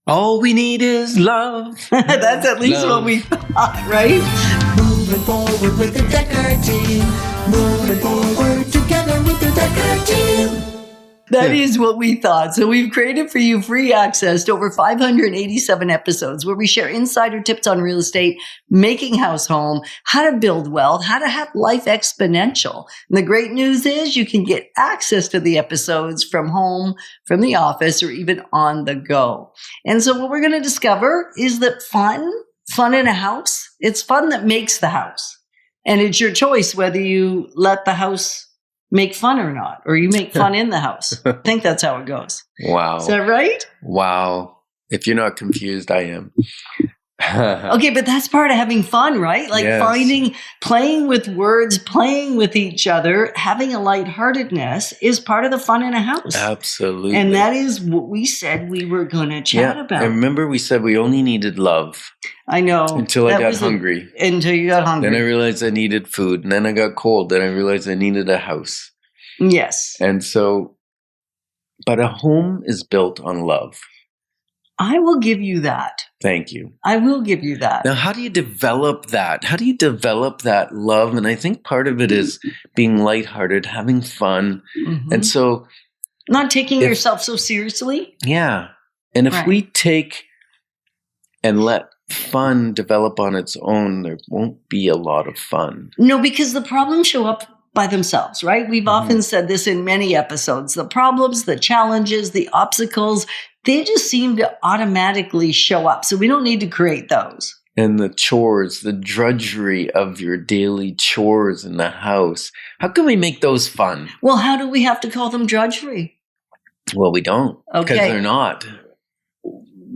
All we need is love. That's at least what we thought, right? Moving forward with the Dekker Team. Moving forward together with the Dekker Team. That is what we thought. So we've created for you free access to over 587 episodes where we share insider tips on real estate, making house home, how to build wealth, how to have life exponential. And the great news is you can get access to the episodes from home, from the office, or even on the go. And so what we're going to discover is that fun in a house, it's fun that makes the house. And it's your choice whether you let the house make fun or not, or you make fun in the house. I think that's how it goes. Wow. Is that right? Wow. If you're not confused, I am. Okay, but that's part of having fun, right? Like playing with words, playing with each other, having a lightheartedness is part of the fun in a house. Absolutely. And that is what we said we were going to chat about. I remember we said we only needed love. I know. Until I got hungry. Until you got hungry. Then I realized I needed food. And then I got cold. Then I realized I needed a house. Yes. And so, but a home is built on love. I will give you that. Thank you. I will give you that. Now, how do you develop that? How do you develop that love? And I think part of it is being lighthearted, having fun. Mm-hmm. And so, not taking yourself so seriously. Yeah. And if we take and let fun develop on its own, there won't be a lot of fun. No, because the problems show up by themselves, right? We've often said this in many episodes. The problems, the challenges, the obstacles, they just seem to automatically show up. So we don't need to create those. And the chores, the drudgery of your daily chores in the house. How can we make those fun? Well, how do we have to call them drudgery? Well, we don't. Because they're not.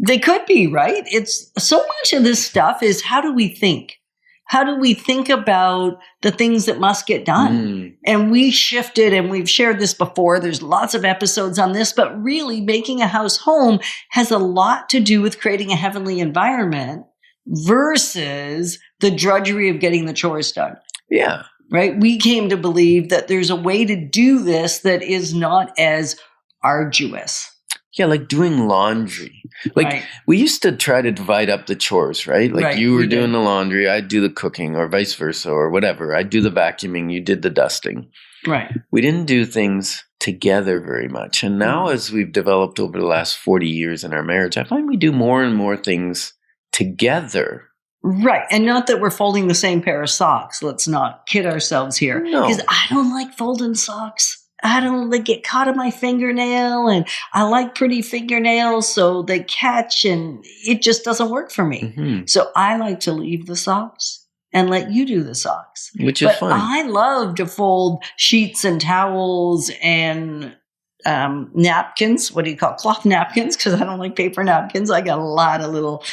They could be, right? It's so much of this stuff is how do we think? How do we think about the things that must get done? And we shifted, and we've shared this before. There's lots of episodes on this, but really making a house home has a lot to do with creating a heavenly environment versus the drudgery of getting the chores done. Yeah. Right? We came to believe that there's a way to do this that is not as arduous. Yeah, like doing laundry. Like we used to try to divide up the chores, right? Like you were doing the laundry, I'd do the cooking, or vice versa, or whatever. I'd do the vacuuming, you did the dusting. Right. We didn't do things together very much. And now as we've developed over the last 40 years in our marriage, I find we do more and more things together. Right. And not that we're folding the same pair of socks. Let's not kid ourselves here. No. Because I don't like folding socks. I don't get caught in my fingernail, and I like pretty fingernails, so they catch, and it just doesn't work for me. Mm-hmm. So I like to leave the socks and let you do the socks. Which is fun. I love to fold sheets and towels and napkins. What do you call it? Cloth napkins, because I don't like paper napkins. I got a lot of little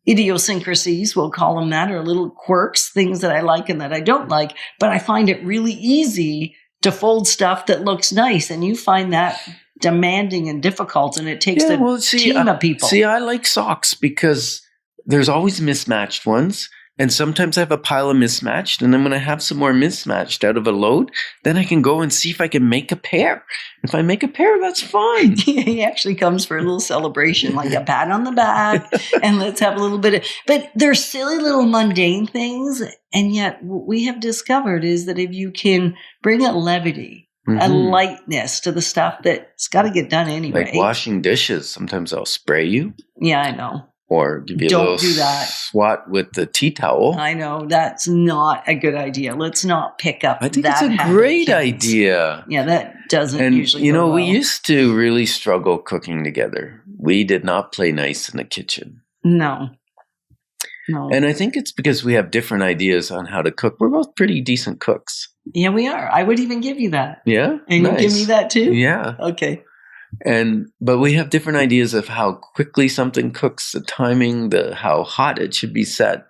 idiosyncrasies, we'll call them that, or little quirks, things that I like and that I don't like. But I find it really easy to fold stuff that looks nice, and you find that demanding and difficult, and it takes team of people. See, I like socks because there's always mismatched ones, and sometimes I have a pile of mismatched, and then when I have some more mismatched out of a load, then I can go and see if I can make a pair. If I make a pair, that's fine. He actually comes for a little celebration, like a pat on the back, and let's have a little bit of, but they're silly little mundane things, and yet what we have discovered is that if you can bring a levity, a lightness to the stuff that's got to get done anyway. Like washing dishes, sometimes I'll spray you. Yeah, I know. Or give you a little swat with the tea towel. I know. That's not a good idea. Let's not pick up that. I think it's a great idea. Yeah, that doesn't usually go well. We used to really struggle cooking together. We did not play nice in the kitchen. No. And I think it's because we have different ideas on how to cook. We're both pretty decent cooks. Yeah, we are. I would even give you that. Yeah? And you give me that too? Yeah. Okay. But we have different ideas of how quickly something cooks, the timing, how hot it should be set.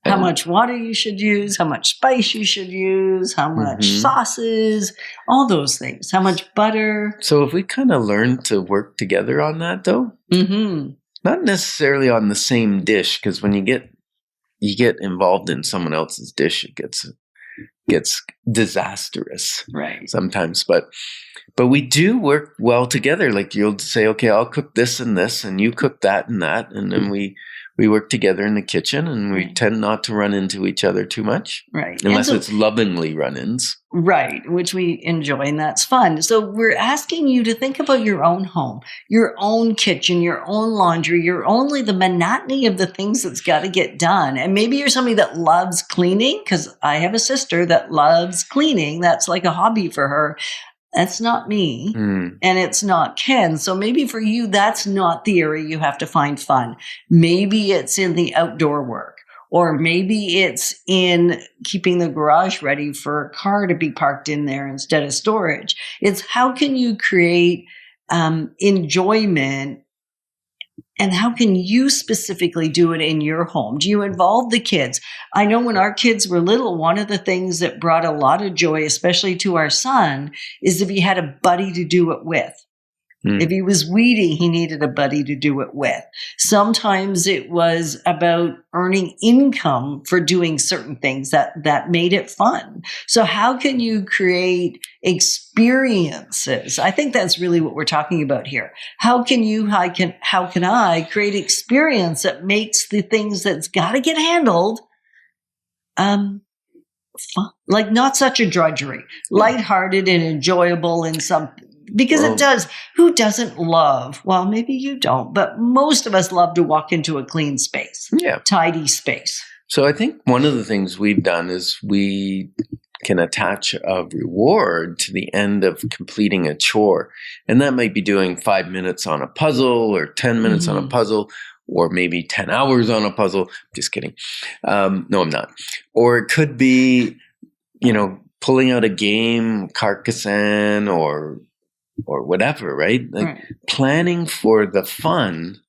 How much water you should use, how much spice you should use, how much sauces, all those things, how much butter. So if we kind of learn to work together on that though, not necessarily on the same dish, because when you get involved in someone else's dish, it gets gets disastrous Right. sometimes. But we do work well together. Like you'll say, okay, I'll cook this, and you cook that, and then we work together in the kitchen, and we tend not to run into each other too much. Right. Unless it's lovingly run-ins. Right, which we enjoy, and that's fun. So we're asking you to think about your own home, your own kitchen, your own laundry, the monotony of the things that's got to get done. And maybe you're somebody that loves cleaning, because I have a sister that loves cleaning. That's like a hobby for her. That's not me, and it's not Ken. So maybe for you, that's not the area you have to find fun. Maybe it's in the outdoor work, or maybe it's in keeping the garage ready for a car to be parked in there instead of storage. It's how can you create enjoyment, and how can you specifically do it in your home? Do you involve the kids? I know when our kids were little, one of the things that brought a lot of joy, especially to our son, is if he had a buddy to do it with. If he was weeding, he needed a buddy to do it with. Sometimes it was about earning income for doing certain things that made it fun. So how can you create experiences? I think that's really what we're talking about here. How can I create experience that makes the things that's got to get handled fun, like not such a drudgery, lighthearted and enjoyable in some. Because it does. Who doesn't love? Well, maybe you don't, but most of us love to walk into a clean space, tidy space. So I think one of the things we've done is we can attach a reward to the end of completing a chore. And that might be doing 5 minutes on a puzzle, or 10 minutes on a puzzle, or maybe 10 hours on a puzzle. Just kidding. No, I'm not. Or it could be, pulling out a game, Carcassonne, or whatever, right? Like planning for the fun.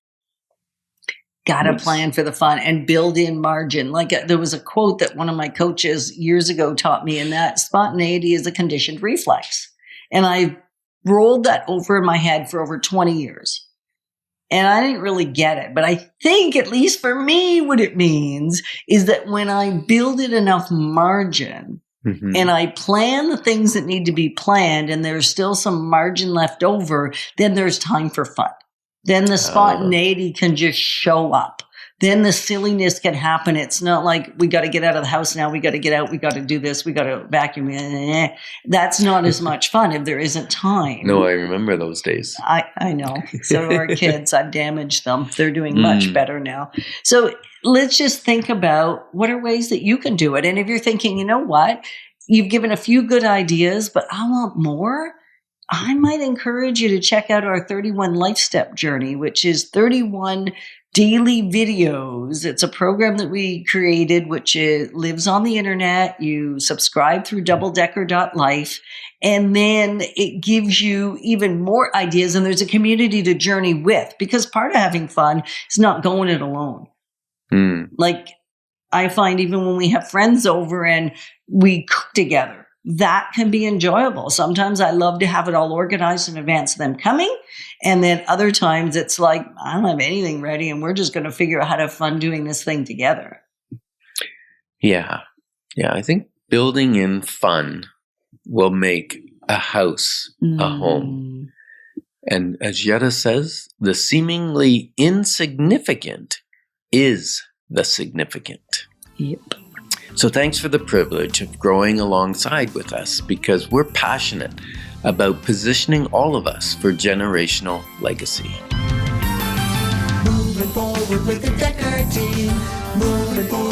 Gotta plan for the fun and build in margin. Like there was a quote that one of my coaches years ago taught me, and that spontaneity is a conditioned reflex. And I rolled that over in my head for over 20 years. And I didn't really get it. But I think, at least for me, what it means is that when I build in enough margin, and I plan the things that need to be planned, and there's still some margin left over, then there's time for fun. Then the spontaneity can just show up. Then the silliness can happen. It's not like we got to get out of the house now. We got to get out. We got to do this. We got to vacuum. That's not as much fun if there isn't time. No, I remember those days. I know. So do our kids. I've damaged them. They're doing much better now. So let's just think about what are ways that you can do it. And if you're thinking, you know what, you've given a few good ideas, but I want more, I might encourage you to check out our 31 Life Step Journey, which is 31 daily videos. It's a program that we created, which lives on the internet. You subscribe through doubledecker.life, and then it gives you even more ideas. And there's a community to journey with, because part of having fun is not going it alone. Like I find even when we have friends over and we cook together, that can be enjoyable. Sometimes I love to have it all organized in advance of them coming. And then other times it's like, I don't have anything ready and we're just going to figure out how to have fun doing this thing together. Yeah. I think building in fun will make a house a home. And as Yetta says, the seemingly insignificant is the significant. Yep. So thanks for the privilege of growing alongside with us, because we're passionate about positioning all of us for generational legacy. Moving forward with the Dekker Team. Moving forward.